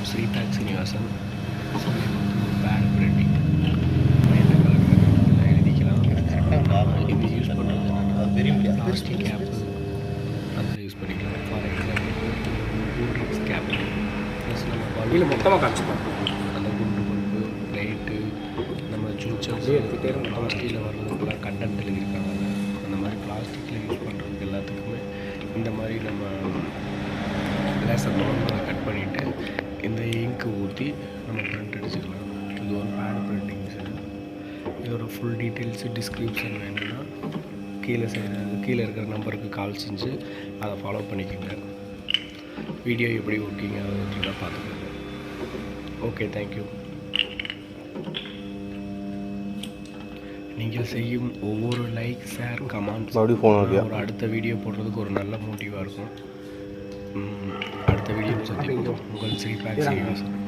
ஸ்ரீபாக் Srinivasan bad printing எந்த colour எழுதிக்கலாம். இது யூஸ் பண்ணுறது என்னென்னா பிளாஸ்டிக் கேப்பு அதில் யூஸ் பண்ணிக்கலாம். For example cool drinks gap plus நம்ம பல்பு மொத்தமாக காமிச்சிக்கலாம். அந்த குண்டு பல்பு லைட்டு நம்ம சூச்சம் எடுத்துகிட்டே பிளாஸ்டிக்கில் வர்றதுக்கெல்லாம் கண்டென்ட் எழுதியிருக்காங்க. அந்த மாதிரி பிளாஸ்டிக்கில் யூஸ் பண்ணுறதுக்கு எல்லாத்துக்குமே இந்த மாதிரி நம்ம லேசர் மூலமாக கட் பண்ணிவிட்டு இந்த இங்க்கு ஊற்றி நம்ம பிரிண்ட் அடிச்சுக்கலாம். இது ஒரு பேட் பிரிண்டிங் மிஷின். இதோட ஃபுல் டீட்டெயில்ஸு டிஸ்கிரிப்ஷன் வேணும்னா கீழே இருக்கிற நம்பருக்கு கால் செஞ்சு அதை ஃபாலோ பண்ணிக்கோங்க. வீடியோ எப்படி ஓட்டிங்க அதை பார்த்துக்கோங்க. Okay, thank you. நீங்கள் செய்யும் ஒவ்வொரு லைக், ஷேர், கமெண்ட்ஸ் ஒரு அடுத்த வீடியோ போடுறதுக்கு ஒரு நல்ல மோட்டிவாக இருக்கும். அடுத்த வீடியோ சந்திப்போம். உங்கள் ஸ்ரீபாக் சீனிவாசன்.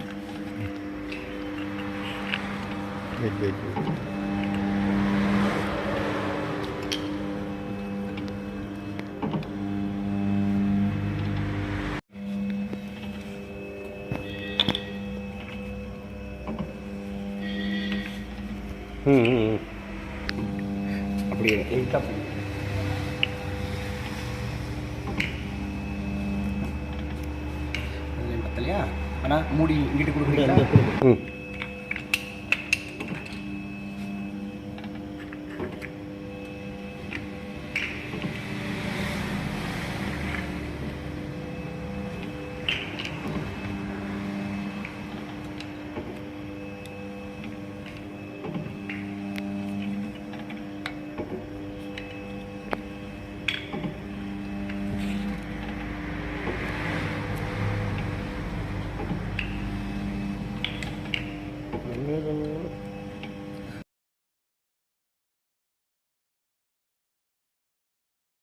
அப்படியே பத்தலையா? ஆனால் மூடி இங்கிட்டு கொடுக்குறீங்களா?